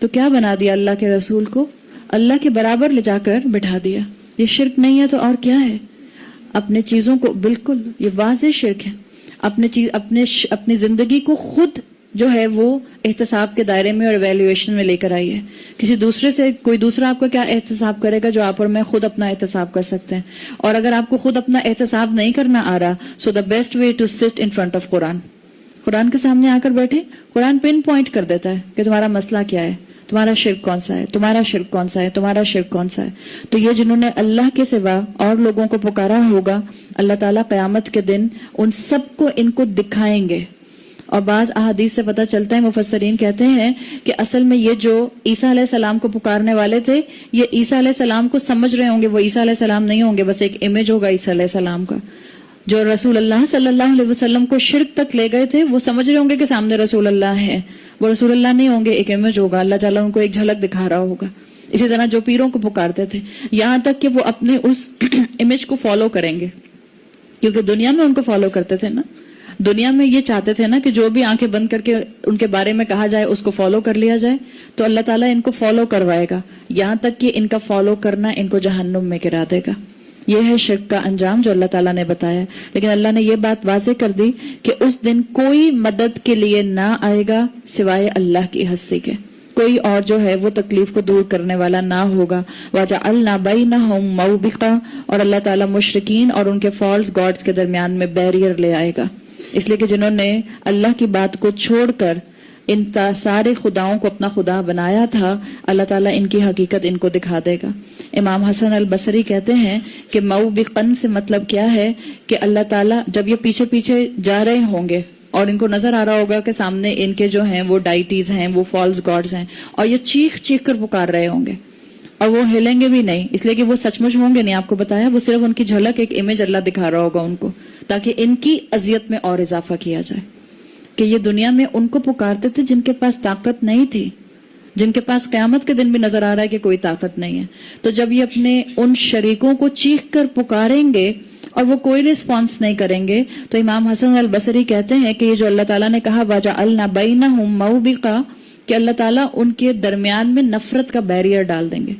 تو کیا بنا دیا اللہ کے رسول کو؟ اللہ کے برابر لے جا کر بٹھا دیا. یہ شرک نہیں ہے تو اور کیا ہے؟ اپنے چیزوں کو، بالکل یہ واضح شرک ہے. اپنی زندگی کو خود جو ہے وہ احتساب کے دائرے میں اور ایویلیویشن میں لے کر آئی ہے. کسی دوسرے سے کوئی دوسرا آپ کا کیا احتساب کرے گا جو آپ اور میں خود اپنا احتساب کر سکتے ہیں؟ اور اگر آپ کو خود اپنا احتساب نہیں کرنا آ رہا، سو the best way to sit in front of قرآن. قرآن کے سامنے آ کر بیٹھے، قرآن پن پوائنٹ کر دیتا ہے کہ تمہارا مسئلہ کیا ہے، تمہارا شرک کون سا ہے، تمہارا شرک کون سا ہے، تمہارا شرک کون سا ہے. تو یہ جنہوں نے اللہ کے سوا اور لوگوں کو پکارا ہوگا، اللہ تعالیٰ قیامت کے دن ان سب کو ان کو دکھائیں گے. اور بعض احادیث سے پتہ چلتا ہے، مفسرین کہتے ہیں کہ اصل میں یہ جو عیسیٰ علیہ السلام کو پکارنے والے تھے، یہ عیسیٰ علیہ السلام کو سمجھ رہے ہوں گے، وہ عیسیٰ علیہ السلام نہیں ہوں گے، بس ایک امیج ہوگا عیسیٰ علیہ السلام کا. جو رسول اللہ صلی اللہ علیہ وسلم کو شرک تک لے گئے تھے، وہ سمجھ رہے ہوں گے کہ سامنے رسول اللہ ہے، وہ رسول اللہ نہیں ہوں گے، ایک امیج ہوگا، اللہ تعالیٰ ان کو ایک جھلک دکھا رہا ہوگا. اسی طرح جو پیروں کو پکارتے تھے، یہاں تک کہ وہ اپنے اس امیج کو فالو کریں گے، کیونکہ دنیا میں ان کو فالو کرتے تھے نا. دنیا میں یہ چاہتے تھے نا کہ جو بھی آنکھیں بند کر کے ان کے بارے میں کہا جائے اس کو فالو کر لیا جائے. تو اللہ تعالیٰ ان کو فالو کروائے گا، یہاں تک کہ ان کا فالو کرنا ان کو جہنم میں گرا دے گا. یہ ہے شرک کا انجام جو اللہ تعالیٰ نے بتایا. لیکن اللہ نے یہ بات واضح کر دی کہ اس دن کوئی مدد کے لیے نہ آئے گا سوائے اللہ کی ہستی کے. کوئی اور جو ہے وہ تکلیف کو دور کرنے والا نہ ہوگا. وَجَعَلْنَا بَيْنَهُمْ مَوْبِقًا، اور اللہ تعالیٰ مشرکین اور ان کے فالس گاڈز کے درمیان میں بیریئر لے آئے گا. اس لیے کہ جنہوں نے اللہ کی بات کو چھوڑ کر ان سارے خداؤں کو اپنا خدا بنایا تھا، اللہ تعالیٰ ان کی حقیقت ان کو دکھا دے گا. امام حسن البصری کہتے ہیں کہ موبقن سے مطلب کیا ہے کہ اللہ تعالیٰ جب یہ پیچھے پیچھے جا رہے ہوں گے اور ان کو نظر آ رہا ہوگا کہ سامنے ان کے جو ہیں وہ ڈائٹیز ہیں، وہ فالس گاڈز ہیں، اور یہ چیخ چیخ کر پکار رہے ہوں گے اور وہ ہلیں گے بھی نہیں، اس لیے کہ وہ سچ مچ ہوں گے نہیں. آپ کو بتایا وہ صرف ان کی جھلک، ایک امیج اللہ دکھا رہا ہوگا ان کو، تاکہ ان کی اذیت میں اور اضافہ کیا جائے کہ یہ دنیا میں ان کو پکارتے تھے جن کے پاس طاقت نہیں تھی، جن کے پاس قیامت کے دن بھی نظر آ رہا ہے کہ کوئی طاقت نہیں ہے. تو جب یہ اپنے ان شریکوں کو چیخ کر پکاریں گے اور وہ کوئی رسپانس نہیں کریں گے، تو امام حسن البصری کہتے ہیں کہ یہ جو اللہ تعالیٰ نے کہا وَجَعَلْنَا بَيْنَهُمْ مَوْبِقًا، کہ اللہ تعالیٰ ان کے درمیان میں نفرت کا بیریئر ڈال دیں گے.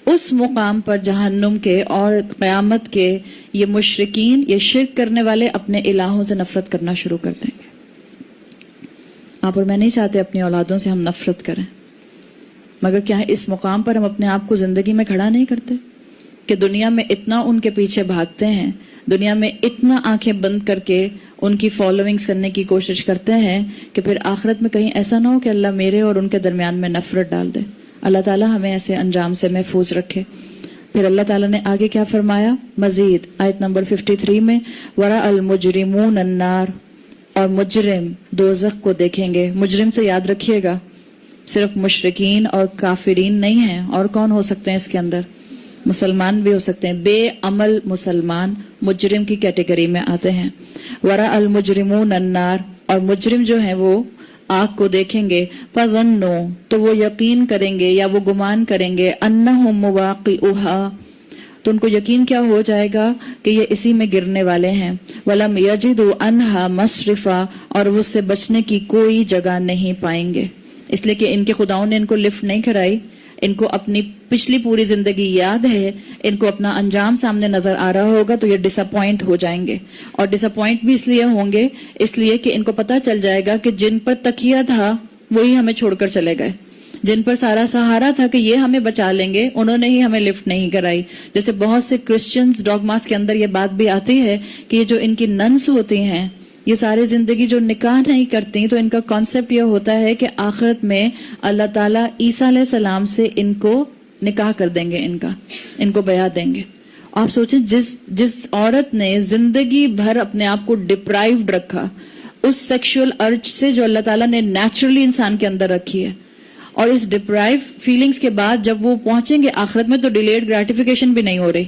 اس مقام پر جہنم کے اور قیامت کے یہ مشرکین، یہ شرک کرنے والے اپنے الہوں سے نفرت کرنا شروع کر دیں گے. آپ اور میں نہیں چاہتے اپنی اولادوں سے ہم نفرت کریں، مگر کیا اس مقام پر ہم اپنے آپ کو زندگی میں کھڑا نہیں کرتے کہ دنیا میں اتنا ان کے پیچھے بھاگتے ہیں، دنیا میں اتنا آنکھیں بند کر کے ان کی فالوئنگز کرنے کی کوشش کرتے ہیں کہ پھر آخرت میں کہیں ایسا نہ ہو کہ اللہ میرے اور ان کے درمیان میں نفرت ڈال دے. اللہ تعالیٰ ہمیں ایسے انجام سے محفوظ رکھے. پھر اللہ تعالیٰ نے آگے کیا فرمایا مزید آیت نمبر 53 میں، وَرَأَ الْمُجْرِمُونَ النَّارِ، اور مجرم دوزخ کو دیکھیں گے. مجرم سے یاد رکھیے گا صرف مشرکین اور کافرین نہیں ہیں، اور کون ہو سکتے ہیں اس کے اندر؟ مسلمان بھی ہو سکتے ہیں. بے عمل مسلمان مجرم کی کیٹیگری میں آتے ہیں. وَرَأَ الْمُجْرِمُونَ النَّارِ، اور مجرم جو ہیں وہ آگ کو دیکھیں گے. فَظَنُّوا، تو وہ یقین کریں گے یا وہ گمان کریں گے، أَنَّهُمْ مُوَاقِعُوهَا، تو ان کو یقین کیا ہو جائے گا کہ یہ اسی میں گرنے والے ہیں. وَلَمْ يَجِدُوا عَنْهَا مَصْرِفًا، اور وہ اس سے بچنے کی کوئی جگہ نہیں پائیں گے، اس لیے کہ ان کے خداؤں نے ان کو لفٹ نہیں کرائی. ان کو اپنی پچھلی پوری زندگی یاد ہے، ان کو اپنا انجام سامنے نظر آ رہا ہوگا، تو یہ ڈس اپوائنٹ ہو جائیں گے. اور ڈس اپوائنٹ بھی اس لیے ہوں گے اس لیے کہ ان کو پتہ چل جائے گا کہ جن پر تکیہ تھا وہی ہمیں چھوڑ کر چلے گئے، جن پر سارا سہارا تھا کہ یہ ہمیں بچا لیں گے، انہوں نے ہی ہمیں لفٹ نہیں کرائی. جیسے بہت سے کرسچنز ڈوگماس کے اندر یہ بات بھی آتی ہے کہ یہ جو ان کی ننس ہوتی ہیں، یہ ساری زندگی جو نکاح نہیں کرتی، تو ان کا کانسیپٹ یہ ہوتا ہے کہ آخرت میں اللہ تعالیٰ عیسیٰ علیہ السلام سے ان کو نکاح کر دیں گے، ان کو بیعت دیں گے. آپ سوچیں جس عورت نے زندگی بھر اپنے آپ کو ڈپرائیوڈ رکھا اس سیکشول ارج سے جو اللہ تعالیٰ نے نیچرلی انسان کے اندر رکھی ہے، اور اس ڈپرائیو فیلنگز کے بعد جب وہ پہنچیں گے آخرت میں تو ڈیلیڈ گریٹیفیکیشن بھی نہیں ہو رہی،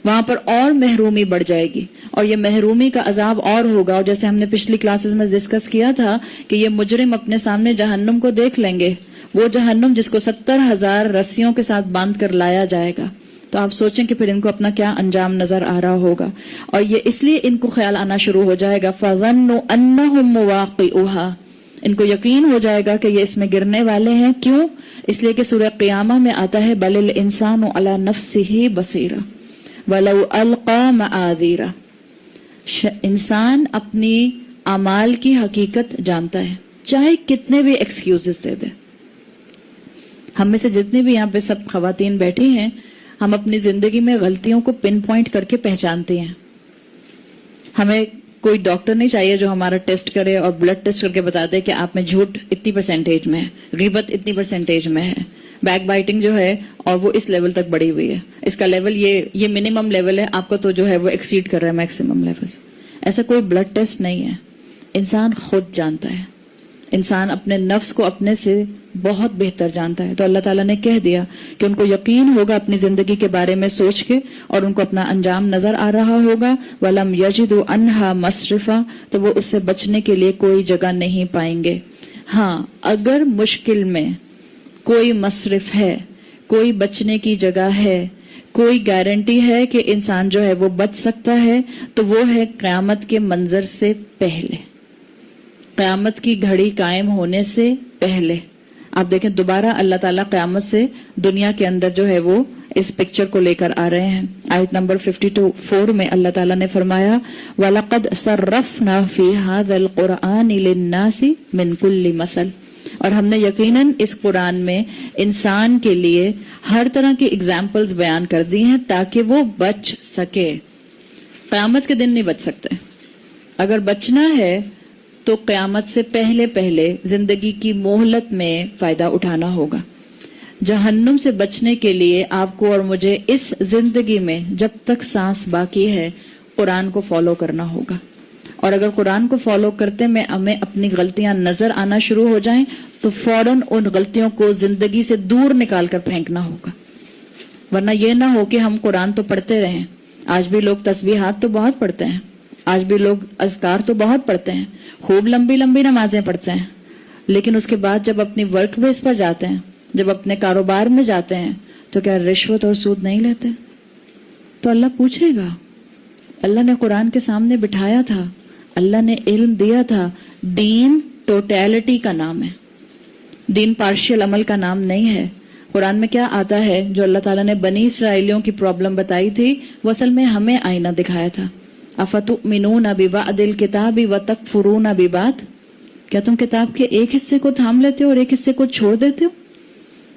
وہاں پر اور محرومی بڑھ جائے گی، اور یہ محرومی کا عذاب اور ہوگا. اور جیسے ہم نے پچھلی کلاسز میں ڈسکس کیا تھا کہ یہ مجرم اپنے سامنے جہنم کو دیکھ لیں گے، وہ جہنم جس کو 70,000 رسیوں کے ساتھ باندھ کر لایا جائے گا. تو آپ سوچیں کہ پھر ان کو اپنا کیا انجام نظر آ رہا ہوگا. اور یہ اس لیے ان کو خیال آنا شروع ہو جائے گا فَظَنُّوا أَنَّهُمْ مُوَاقِعُوهَا، ان کو یقین ہو جائے گا کہ یہ اس میں گرنے والے ہیں. کیوں؟ اس لیے کہ سورہ قیامہ میں آتا ہے بل الانسان علی نفسہ بصیرہ ولو القی معاذیرہ. انسان اپنی اعمال کی حقیقت جانتا ہے چاہے کتنے بھی ایکسکیوزز دے دے. ہم میں سے جتنے بھی یہاں پہ سب خواتین بیٹھی ہیں ہم اپنی زندگی میں غلطیوں کو پن پوائنٹ کر کے پہچانتے ہیں. ہمیں کوئی ڈاکٹر نہیں چاہیے جو ہمارا ٹیسٹ کرے اور بلڈ ٹیسٹ کر کے بتا دے کہ آپ میں جھوٹ اتنی پرسنٹیج میں ہے, غیبت اتنی پرسنٹیج میں ہے, بیک بائٹنگ جو ہے اور وہ اس لیول تک بڑھی ہوئی ہے, اس کا لیول یہ منیمم لیول ہے, آپ کا تو جو ہے وہ ایکسیڈ کر رہا ہے میکسیمم لیول. ایسا کوئی بلڈ ٹیسٹ نہیں ہے. انسان خود جانتا ہے, انسان اپنے نفس کو اپنے سے بہت بہتر جانتا ہے. تو اللہ تعالیٰ نے کہہ دیا کہ ان کو یقین ہوگا اپنی زندگی کے بارے میں سوچ کے اور ان کو اپنا انجام نظر آ رہا ہوگا. وَلَمْ يَجِدُوا عَنْهَا مَصْرِفًا, تو وہ اس سے بچنے کے لیے کوئی جگہ نہیں پائیں گے. ہاں اگر مشکل میں کوئی مصرف ہے, کوئی بچنے کی جگہ ہے, کوئی گارنٹی ہے کہ انسان جو ہے وہ بچ سکتا ہے, تو وہ ہے قیامت کے منظر سے پہلے, قیامت کی گھڑی قائم ہونے سے پہلے. آپ دیکھیں دوبارہ اللہ تعالیٰ قیامت سے دنیا کے اندر جو ہے وہ اس پکچر کو لے کر آ رہے ہیں. آیت نمبر 52 میں اللہ تعالیٰ نے فرمایا وَلَقَدْ صَرَّفْنَا فِي هَذَا الْقُرْآنِ لِلنَّاسِ مِنْ كُلِّ مَثَلٍ, اور ہم نے یقیناً اس قرآن میں انسان کے لیے ہر طرح کی اگزامپلز بیان کر دی ہیں تاکہ وہ بچ سکے. قیامت کے دن نہیں بچ سکتے. اگر بچنا ہے تو قیامت سے پہلے زندگی کی مہلت میں فائدہ اٹھانا ہوگا. جہنم سے بچنے کے لیے آپ کو اور مجھے اس زندگی میں جب تک سانس باقی ہے قرآن کو فالو کرنا ہوگا. اور اگر قرآن کو فالو کرتے میں ہمیں اپنی غلطیاں نظر آنا شروع ہو جائیں تو فوراً ان غلطیوں کو زندگی سے دور نکال کر پھینکنا ہوگا. ورنہ یہ نہ ہو کہ ہم قرآن تو پڑھتے رہیں, آج بھی لوگ تسبیحات تو بہت پڑھتے ہیں, آج بھی لوگ اذکار تو بہت پڑھتے ہیں, خوب لمبی لمبی نمازیں پڑھتے ہیں, لیکن اس کے بعد جب اپنی ورک پلیس پر جاتے ہیں, جب اپنے کاروبار میں جاتے ہیں, تو کیا رشوت اور سود نہیں لیتے؟ تو اللہ پوچھے گا. اللہ نے قرآن کے سامنے بٹھایا تھا, اللہ نے علم دیا تھا. دین ٹوٹیلٹی کا نام ہے, دین پارشل عمل کا نام نہیں ہے. قرآن میں کیا آتا ہے جو اللہ تعالیٰ نے بنی اسرائیلیوں کی پرابلم بتائی تھی, وہ اصل میں ہمیں آئینہ دکھایا تھا. افتؤمنون ببعض الکتاب وتکفرون ببعض, کیا تم کتاب کے ایک حصے کو تھام لیتے ہو اور ایک حصے کو چھوڑ دیتے ہو؟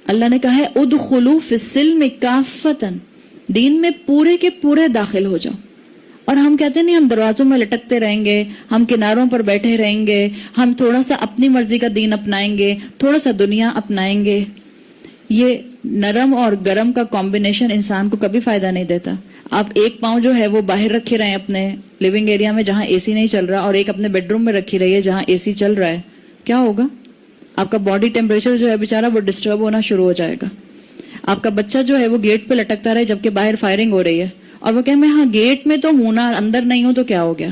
اللہ نے کہا ہے ادخلوا فی السلم کافۃ, دین میں پورے کے پورے داخل ہو جاؤ. اور ہم کہتے نہیں ہم دروازوں میں لٹکتے رہیں گے, ہم کناروں پر بیٹھے رہیں گے, ہم تھوڑا سا اپنی مرضی کا دین اپنائیں گے, تھوڑا سا دنیا اپنائیں گے. یہ نرم اور گرم کا کمبینیشن انسان کو کبھی فائدہ نہیں دیتا. آپ ایک پاؤں جو ہے وہ باہر رکھے رہے اپنے لیونگ ایریا میں جہاں اے سی نہیں چل رہا, اور ایک اپنے بیڈ روم میں رکھی رہی ہے جہاں اے سی چل رہا ہے, کیا ہوگا؟ آپ کا باڈی ٹیمپریچر جو ہے بیچارہ وہ ڈسٹرب ہونا شروع ہو جائے گا. آپ کا بچہ جو ہے وہ گیٹ پہ لٹکتا رہے جبکہ باہر فائرنگ ہو رہی ہے, اور وہ کہ میں ہاں گیٹ میں تو ہوں نا, اندر نہیں ہوں تو کیا ہو گیا؟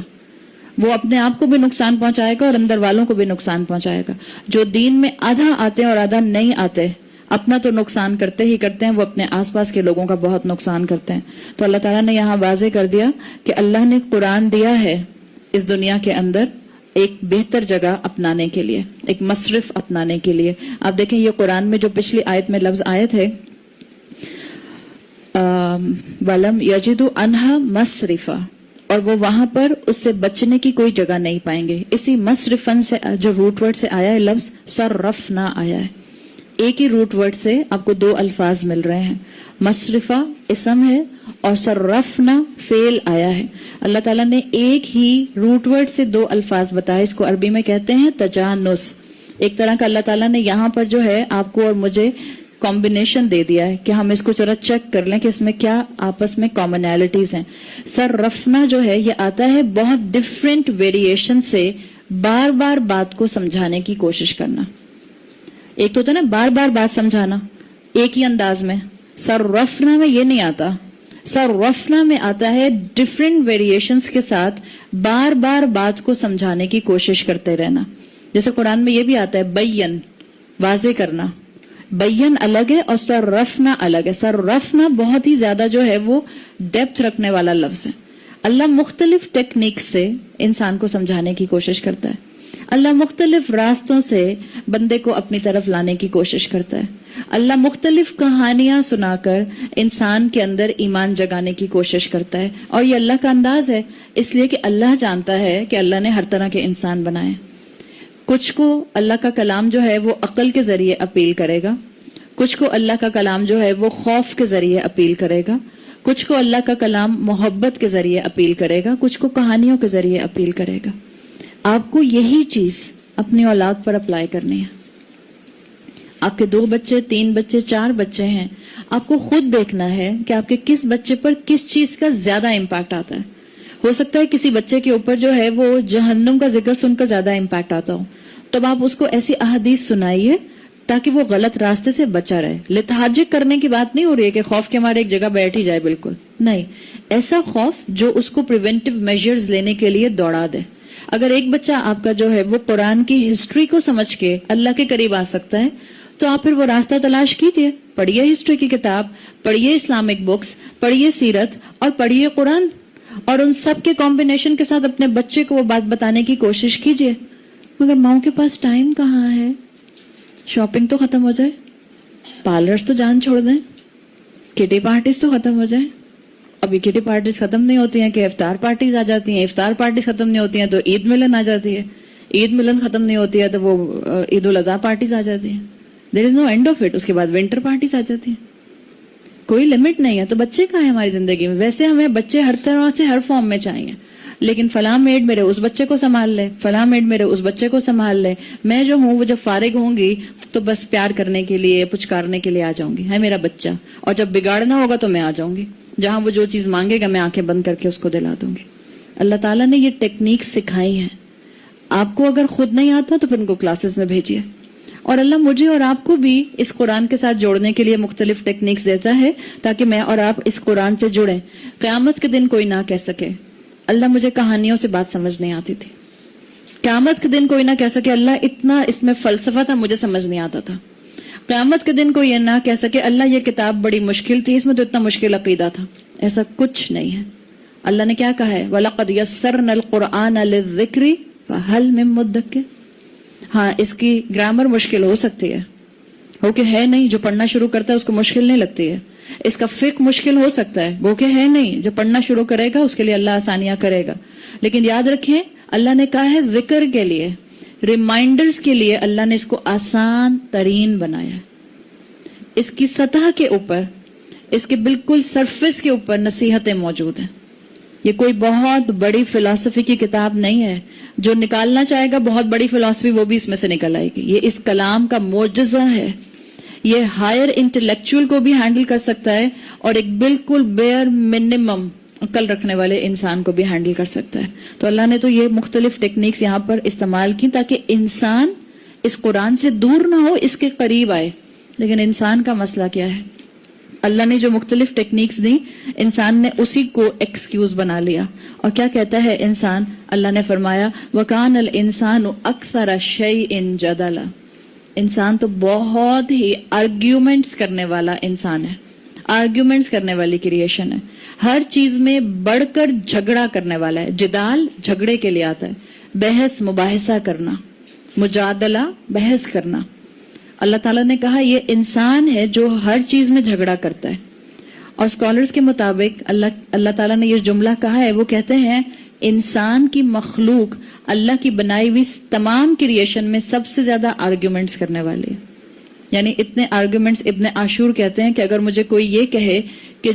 وہ اپنے آپ کو بھی نقصان پہنچائے گا اور اندر والوں کو بھی نقصان پہنچائے گا. جو دین میں آدھا آتے ہیں اور آدھا نہیں آتے, اپنا تو نقصان کرتے ہی کرتے ہیں, وہ اپنے آس پاس کے لوگوں کا بہت نقصان کرتے ہیں. تو اللہ تعالیٰ نے یہاں واضح کر دیا کہ اللہ نے قرآن دیا ہے اس دنیا کے اندر ایک بہتر جگہ اپنانے کے لیے, ایک مصرف اپنانے کے لیے. آپ دیکھیں یہ قرآن میں جو پچھلی آیت میں لفظ آئے تھے وَلَمْ يَجِدُوا عَنْهَا مَصْرِفًا, اور وہ وہاں پر اس سے بچنے کی کوئی جگہ نہیں پائیں گے. اسی مصرفن سے جو روٹ ورڈ سے آیا ہے لفظ صرفنا آیا ہے. ایک ہی روٹ ورڈ سے آپ کو دو الفاظ مل رہے ہیں. مصرفہ اسم ہے اور صرفنا فعل آیا ہے. اللہ تعالیٰ نے ایک ہی روٹ ورڈ سے دو الفاظ بتائے. اس کو عربی میں کہتے ہیں تجانس. ایک طرح کا اللہ تعالیٰ نے یہاں پر جو ہے آپ کو اور مجھے کمبینیشن دے دیا ہے کہ ہم اس کو ذرا چیک کر لیں کہ اس میں کیا آپس میں کامنالٹیز ہیں. صرفنا جو ہے یہ آتا ہے بہت ڈفرینٹ ویریشن سے بار بار بات کو سمجھانے کی کوشش کرنا. ایک تو ہوتا ہے نا بار بار بات سمجھانا ایک ہی انداز میں, صرفنا میں یہ نہیں آتا. صرفنا میں آتا ہے ڈفرینٹ ویریشنز کے ساتھ بار بار بات کو سمجھانے کی کوشش کرتے رہنا. جیسے قرآن میں یہ بھی آتا ہے بین, واضح کرنا. بین الگ ہے اور صرفنا الگ ہے. صرفنا بہت ہی زیادہ جو ہے وہ ڈیپتھ رکھنے والا لفظ ہے. اللہ مختلف ٹیکنیک سے انسان کو سمجھانے کی کوشش کرتا ہے. اللہ مختلف راستوں سے بندے کو اپنی طرف لانے کی کوشش کرتا ہے. اللہ مختلف کہانیاں سنا کر انسان کے اندر ایمان جگانے کی کوشش کرتا ہے, اور یہ اللہ کا انداز ہے, اس لیے کہ اللہ جانتا ہے کہ اللہ نے ہر طرح کے انسان بنائے. کچھ کو اللہ کا کلام جو ہے وہ عقل کے ذریعے اپیل کرے گا, کچھ کو اللہ کا کلام جو ہے وہ خوف کے ذریعے اپیل کرے گا, کچھ کو اللہ کا کلام محبت کے ذریعے اپیل کرے گا, کچھ کو کہانیوں کے ذریعے اپیل کرے گا. آپ کو یہی چیز اپنی اولاد پر اپلائی کرنی ہے. آپ کے 2 بچے, 3 بچے, 4 بچے ہیں, آپ کو خود دیکھنا ہے کہ آپ کے کس بچے پر کس چیز کا زیادہ امپیکٹ آتا ہے. ہو سکتا ہے کسی بچے کے اوپر جو ہے وہ جہنم کا ذکر سن کر زیادہ امپیکٹ آتا ہو, تب آپ اس کو ایسی احادیث سنائیے تاکہ وہ غلط راستے سے بچا رہے. لتھارجک کرنے کی بات نہیں ہو رہی ہے کہ خوف کے مارے ایک جگہ بیٹھ ہی جائے, بالکل نہیں. ایسا خوف جو اس کو پریونٹیو میجرز لینے کے لیے دوڑا دے. اگر ایک بچہ آپ کا جو ہے وہ قرآن کی ہسٹری کو سمجھ کے اللہ کے قریب آ سکتا ہے, تو آپ پھر وہ راستہ تلاش کیجئے. پڑھیے ہسٹری کی کتاب, پڑھیے اسلامک بکس, پڑھیے سیرت اور پڑھیے قرآن, اور ان سب کے کمبینیشن کے ساتھ اپنے بچے کو وہ بات بتانے کی کوشش کیجئے. مگر ماؤں کے پاس ٹائم کہاں ہے؟ شاپنگ تو ختم ہو جائے, پارلرز تو جان چھوڑ دیں, کٹی پارٹیز تو ختم ہو جائیں. ابھی کٹی پارٹیز ختم نہیں ہوتی ہیں کہ افطار پارٹیز آ جاتی ہیں, افطار پارٹیز ختم نہیں ہوتی ہیں تو عید ملن آ جاتی ہے, عید ملن ختم نہیں ہوتی ہے تو وہ عید الاضحیٰ پارٹیز آ جاتی ہیں. دیر از نو اینڈ آف اٹ. اس کے بعد ونٹر پارٹیز آ جاتی ہیں. کوئی لمٹ نہیں ہے. تو بچے کہاں ہیں ہماری زندگی میں؟ ویسے ہمیں بچے ہر طرح سے ہر فارم میں چاہیے, لیکن فلاں میڈ میرے اس بچے کو سنبھال لے, فلاں میڈ میرے اس بچے کو سنبھال لے. میں جو ہوں وہ جب فارغ ہوں گی تو بس پیار کرنے کے لیے, پچکارنے کے لیے آ جاؤں گی, ہے میرا بچہ, اور جب بگاڑنا ہوگا تو میں آ جاؤں گی. جہاں وہ جو چیز مانگے گا میں آنکھیں بند کر کے اس کو دلا دوں گی. اللہ تعالیٰ نے یہ ٹیکنیک سکھائی ہیں. آپ کو اگر خود نہیں آتا تو پھر ان کو کلاسز میں بھیجیے. اور اللہ مجھے اور آپ کو بھی اس قرآن کے ساتھ جوڑنے کے لیے مختلف ٹیکنیکس دیتا ہے تاکہ میں اور آپ اس قرآن سے جڑیں. قیامت کے دن کوئی نہ کہہ سکے اللہ مجھے کہانیوں سے بات سمجھ نہیں آتی تھی. قیامت کے دن کوئی نہ کہہ سکے اللہ اتنا اس میں فلسفہ تھا مجھے سمجھ نہیں آتا تھا. قیامت کے دن کوئی یہ نہ کہہ سکے اللہ یہ کتاب بڑی مشکل تھی, اس میں تو اتنا مشکل عقیدہ تھا. ایسا کچھ نہیں ہے. اللہ نے کیا کہا ہے؟ وَلَقَدْ يَسَّرْنَا الْقُرْآنَ لِلذِّكْرِ فَهَلْ مِن مُدَّكِرٍ. ہاں اس کی گرامر مشکل ہو سکتی ہے, ہو کہ ہے نہیں, جو پڑھنا شروع کرتا ہے اس کو مشکل نہیں لگتی ہے. اس کا فقہ مشکل ہو سکتا ہے, وہ کہ ہے نہیں, جو پڑھنا شروع کرے گا اس کے لیے اللہ آسانیاں کرے گا. لیکن یاد رکھیں اللہ نے کہا ہے ذکر کے لیے, ریمائنڈرز کے لیے اللہ نے اس کو آسان ترین بنایا ہے. اس کی سطح کے اوپر, اس کے بالکل سرفس کے اوپر نصیحتیں موجود ہیں. یہ کوئی بہت بڑی فلسفی کی کتاب نہیں ہے. جو نکالنا چاہے گا بہت بڑی فلسفی وہ بھی اس میں سے نکل آئے گی. یہ اس کلام کا معجزہ ہے. یہ ہائر انٹلیکچوئل کو بھی ہینڈل کر سکتا ہے اور ایک بالکل بیئر منیمم عقل رکھنے والے انسان کو بھی ہینڈل کر سکتا ہے. تو اللہ نے تو یہ مختلف ٹیکنیکس یہاں پر استعمال کی تاکہ انسان اس قرآن سے دور نہ ہو, اس کے قریب آئے. لیکن انسان کا مسئلہ کیا ہے؟ اللہ نے جو مختلف ٹیکنیکس دی انسان نے اسی کو ایکسکیوز بنا لیا. اور کیا کہتا ہے انسان؟ اللہ نے فرمایا وَكَانَ الْإِنسَانُ أَكْثَرَ شَيْءٍ جَدَلًا. انسان تو بہت ہی آرگیومنٹس کرنے والا انسان ہے, آرگیومنٹس کرنے والی کریشن ہے. ہر چیز میں بڑھ کر جھگڑا کرنے والا ہے. جدال جھگڑے کے لیے آتا ہے, بحث مباحثہ کرنا, مجادلہ بحث کرنا. اللہ تعالیٰ نے کہا یہ انسان ہے جو ہر چیز میں جھگڑا کرتا ہے. اور اسکالرز کے مطابق اللہ تعالیٰ نے یہ جملہ کہا ہے, وہ کہتے ہیں انسان کی مخلوق اللہ کی بنائی ہوئی تمام کریشن میں سب سے زیادہ آرگیومنٹس کرنے والی ہے. یعنی اتنے آرگیومنٹس, ابن عاشور کہتے ہیں کہ اگر مجھے کوئی یہ کہے کہ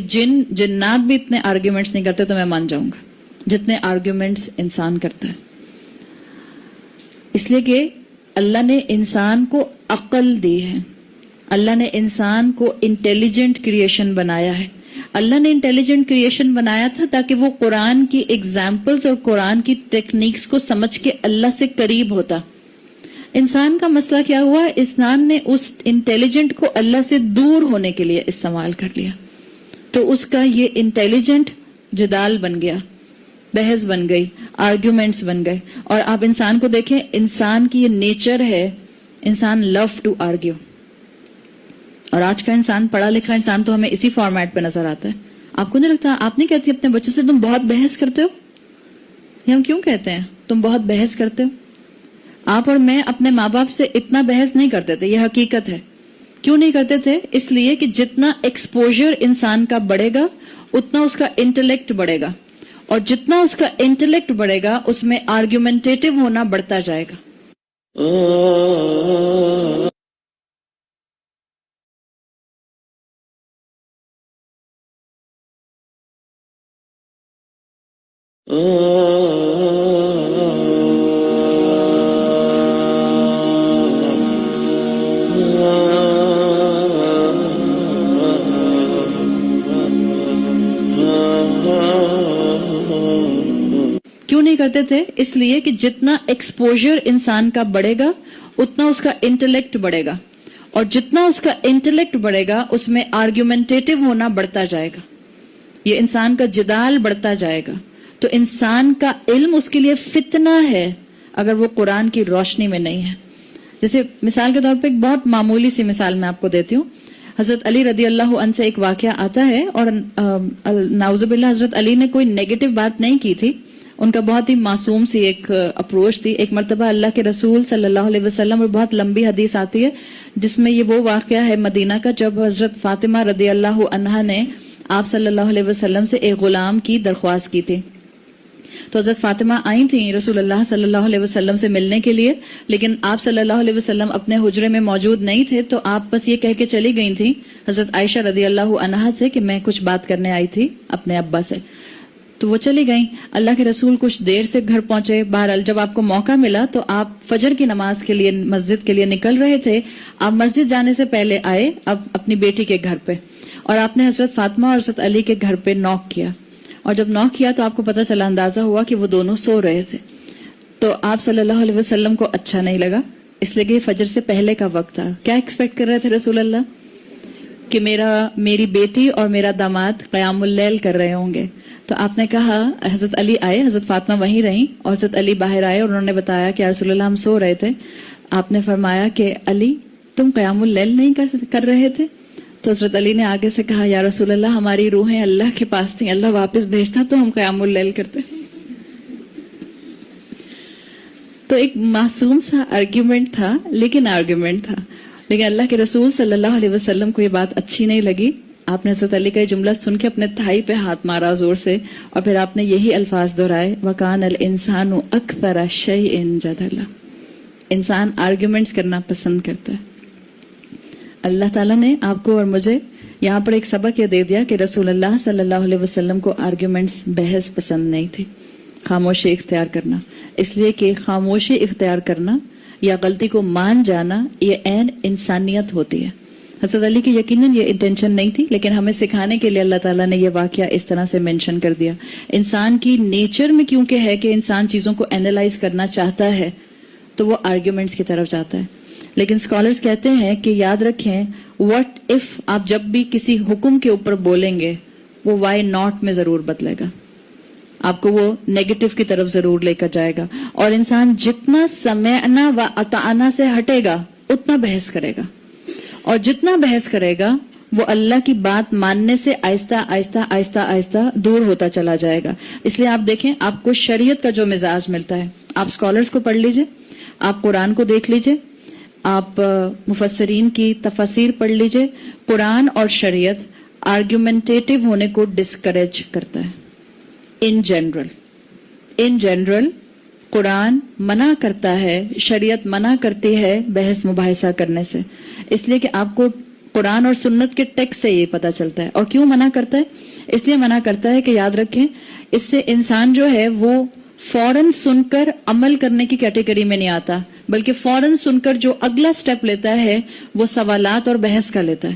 جنات بھی اتنے آرگیومنٹس نہیں کرتے تو میں مان جاؤں گا جتنے آرگیومنٹس انسان کرتا ہے. اس لیے کہ اللہ نے انسان کو عقل دی ہے, اللہ نے انسان کو انٹیلیجنٹ کریشن بنایا ہے. اللہ نے انٹیلیجنٹ کریشن بنایا تھا تاکہ وہ قرآن کی ایگزامپلز اور قرآن کی ٹیکنیکس کو سمجھ کے اللہ سے قریب ہوتا. انسان کا مسئلہ کیا ہوا؟ انسان نے اس انٹیلیجنٹ کو اللہ سے دور ہونے کے لیے استعمال کر لیا. تو اس کا یہ انٹیلیجنٹ جدال بن گیا, بحث بن گئی, آرگیومنٹس بن گئے. اور آپ انسان کو دیکھیں, انسان کی یہ نیچر ہے, انسان لو ٹو آرگیو. اور آج کا انسان, پڑھا لکھا انسان تو ہمیں اسی فارمیٹ پہ نظر آتا ہے. آپ کو نہیں لگتا, آپ نہیں کہتی اپنے بچوں سے تم بہت بحث کرتے ہو؟ یہ ہم کیوں کہتے ہیں تم بہت بحث کرتے ہو؟ آپ اور میں اپنے ماں باپ سے اتنا بحث نہیں کرتے تھے، یہ حقیقت ہے. کیوں نہیں کرتے تھے؟ اس لیے کہ جتنا ایکسپوجر انسان کا بڑھے گا اتنا اس کا انٹلیکٹ بڑھے گا، اور جتنا اس کا انٹلیکٹ بڑھے گا اس میں آرگیومنٹیٹو ہونا بڑھتا جائے گا. کیوں نہیں کرتے تھے؟ اس لیے کہ جتنا ایکسپوجر انسان کا بڑھے گا اتنا اس کا انٹلیکٹ بڑھے گا، اور جتنا اس کا انٹلیکٹ بڑھے گا اس میں آرگیومنٹیٹو ہونا بڑھتا جائے گا، یہ انسان کا جدال بڑھتا جائے گا. تو انسان کا علم اس کے لیے فتنہ ہے اگر وہ قرآن کی روشنی میں نہیں ہے. جیسے مثال کے طور پہ ایک بہت معمولی سی مثال میں آپ کو دیتی ہوں. حضرت علی رضی اللہ عنہ سے ایک واقعہ آتا ہے، اور نعوذ باللہ حضرت علی نے کوئی نیگیٹو بات نہیں کی تھی، ان کا بہت ہی معصوم سی ایک اپروچ تھی. ایک مرتبہ اللہ کے رسول صلی اللہ علیہ وسلم، اور بہت لمبی حدیث آتی ہے جس میں یہ وہ واقعہ ہے مدینہ کا جب حضرت فاطمہ رضی اللہ عنہا نے آپ صلی اللہ علیہ وسلم سے ایک غلام کی درخواست کی تھی. تو حضرت فاطمہ آئی تھیں رسول اللہ صلی اللہ علیہ وسلم سے ملنے کے لیے، لیکن آپ صلی اللہ علیہ وسلم اپنے حجرے میں موجود نہیں تھے، تو آپ بس یہ کہہ کے چلی گئی تھیں حضرت عائشہ رضی اللہ عنہا سے کہ میں کچھ بات کرنے آئی تھی اپنے ابا سے. تو وہ چلی گئیں. اللہ کے رسول کچھ دیر سے گھر پہنچے. بہرحال جب آپ کو موقع ملا تو آپ فجر کی نماز کے لیے مسجد کے لیے نکل رہے تھے. آپ مسجد جانے سے پہلے آئے اب اپنی بیٹی کے گھر پہ، اور آپ نے حضرت فاطمہ اور حضرت علی کے گھر پہ نوک کیا. اور جب نوک کیا تو آپ کو پتہ چلا، اندازہ ہوا کہ وہ دونوں سو رہے تھے. تو آپ صلی اللہ علیہ وسلم کو اچھا نہیں لگا، اس لیے کہ یہ فجر سے پہلے کا وقت تھا. کیا ایکسپیکٹ کر رہے تھے رسول اللہ؟ کہ میری بیٹی اور میرا داماد قیام اللیل کر رہے ہوں گے. تو آپ نے کہا، حضرت علی آئے، حضرت فاطمہ وہیں رہیں، اور حضرت علی باہر آئے اور انہوں نے بتایا کہ یا رسول اللہ ہم سو رہے تھے. آپ نے فرمایا کہ علی تم قیام اللیل نہیں کر رہے تھے؟ تو حضرت علی نے آگے سے کہا، یا رسول اللہ ہماری روحیں اللہ کے پاس تھیں، اللہ واپس بھیجتا تو ہم قیام اللیل کرتے. تو ایک معصوم سا آرگیومنٹ تھا، لیکن اللہ کے رسول صلی اللہ علیہ وسلم کو یہ بات اچھی نہیں لگی. آپ نے حضرت علی کا یہ جملہ سن کے اپنے تھائی پہ ہاتھ مارا زور سے، اور پھر آپ نے یہی الفاظ دہرائے، وَكَانَ الْإِنسَانُ أَكْثَرَ شَيْءٍ جَدَلًا. انسان آرگیومنٹس کرنا پسند کرتا ہے. اللہ تعالیٰ نے آپ کو اور مجھے یہاں پر ایک سبق یہ دے دیا کہ رسول اللہ صلی اللہ علیہ وسلم کو آرگیومنٹس، بحث پسند نہیں تھی، خاموشی اختیار کرنا. اس لیے کہ خاموشی اختیار کرنا یا غلطی کو مان جانا یہ عین انسانیت ہوتی ہے. حضرت علی کی یقیناً یہ انٹینشن نہیں تھی، لیکن ہمیں سکھانے کے لیے اللہ تعالیٰ نے یہ واقعہ اس طرح سے مینشن کر دیا. انسان کی نیچر میں کیونکہ ہے کہ انسان چیزوں کو اینالائز کرنا چاہتا ہے تو وہ آرگیومنٹس کی طرف جاتا ہے. لیکن اسکالرز کہتے ہیں کہ یاد رکھیں، واٹ اف آپ جب بھی کسی حکم کے اوپر بولیں گے وہ وائی ناٹ میں ضرور بدلے گا، آپ کو وہ نیگیٹو کی طرف ضرور لے کر جائے گا. اور انسان جتنا سمعنا و اطعنا سے ہٹے گا اتنا بحث کرے گا، اور جتنا بحث کرے گا وہ اللہ کی بات ماننے سے آہستہ آہستہ آہستہ آہستہ دور ہوتا چلا جائے گا. اس لیے آپ دیکھیں، آپ کو شریعت کا جو مزاج ملتا ہے، آپ اسکالرز کو پڑھ لیجئے، آپ قرآن کو دیکھ لیجئے، آپ مفسرین کی تفاسیر پڑھ لیجئے. قرآن اور شریعت آرگیومنٹیٹو ہونے کو ڈسکریج کرتا ہے. ان جنرل قرآن منع کرتا ہے، شریعت منع کرتی ہے بحث مباحثہ کرنے سے. اس لیے کہ آپ کو قرآن اور سنت کے ٹیکسٹ سے یہ پتہ چلتا ہے. اور کیوں منع کرتا ہے؟ اس لیے منع کرتا ہے کہ یاد رکھیں، اس سے انسان جو ہے وہ فوراً سن کر عمل کرنے کی کیٹیگری میں نہیں آتا، بلکہ فوراً سن کر جو اگلا سٹیپ لیتا ہے وہ سوالات اور بحث کا لیتا ہے.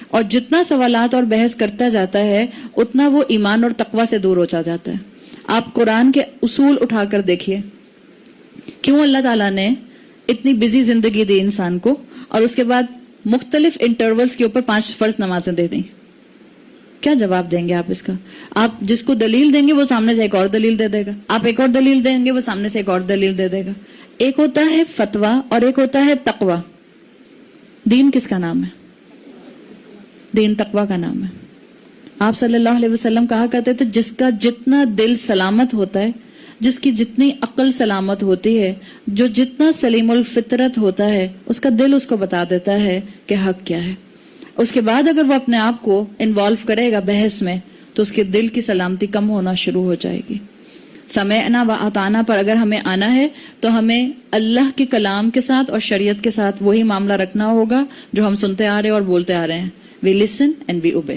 اور جتنا سوالات اور بحث کرتا جاتا ہے اتنا وہ ایمان اور تقوی سے دور ہوتا جاتا ہے. آپ قرآن کے اصول اٹھا کر دیکھیے، کیوں اللہ تعالیٰ نے اتنی بزی زندگی دی انسان کو، اور اس کے بعد مختلف انٹرولز کے اوپر 5 فرض نمازیں دے دیں. کیا جواب دیں گے آپ اس کا؟ آپ جس کو دلیل دیں گے وہ سامنے سے ایک اور دلیل دے دے گا، آپ ایک اور دلیل دیں گے وہ سامنے سے ایک اور دلیل دے دے گا. ایک ہوتا ہے فتویٰ اور ایک ہوتا ہے تقویٰ. دین کس کا نام ہے؟ دین تقویٰ کا نام ہے. آپ صلی اللہ علیہ وسلم کہا کرتے تھے جس کا جتنا دل سلامت ہوتا ہے جس کی جتنی عقل سلامت ہوتی ہے, جو جتنا سلیم الفطرت ہوتا ہے, اس کا دل اس کو بتا دیتا ہے کہ حق کیا ہے. اس کے بعد اگر وہ اپنے آپ کو انوالو کرے گا بحث میں, تو اس کے دل کی سلامتی کم ہونا شروع ہو جائے گی. سمعنا و اطعنا پر اگر ہمیں آنا ہے تو ہمیں اللہ کے کلام کے ساتھ اور شریعت کے ساتھ وہی معاملہ رکھنا ہوگا جو ہم سنتے آ رہے ہیں اور بولتے آ رہے ہیں. We listen and we obey.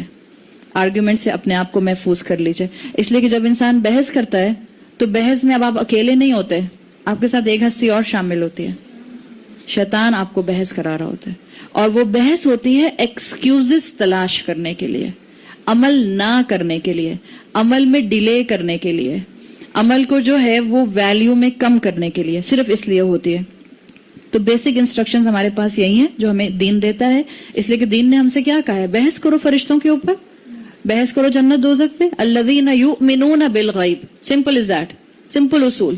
Argument سے اپنے آپ کو محفوظ کر لیجئے, اس لیے کہ جب انسان بحث کرتا ہے تو بحث میں اب آپ اکیلے نہیں ہوتے, آپ کے ساتھ ایک ہستی اور شامل ہوتی ہے. شیطان آپ کو بحث کرا رہا ہوتا ہے, اور وہ بحث ہوتی ہے ایکسکیوزز تلاش کرنے کے لیے, عمل نہ کرنے کے لیے, عمل میں ڈیلے کرنے کے لیے, عمل کو جو ہے وہ ویلیو میں کم کرنے کے لیے, صرف اس لیے ہوتی ہے. تو بیسک انسٹرکشنز ہمارے پاس یہی ہیں جو ہمیں دین دیتا ہے, اس لیے کہ دین نے ہم سے کیا کہا ہے؟ بحث کرو فرشتوں کے اوپر, بحث کرو جنت دوزخ پہ. الذین یؤمنون بالغیب, سمپل از دیٹ, سمپل اصول.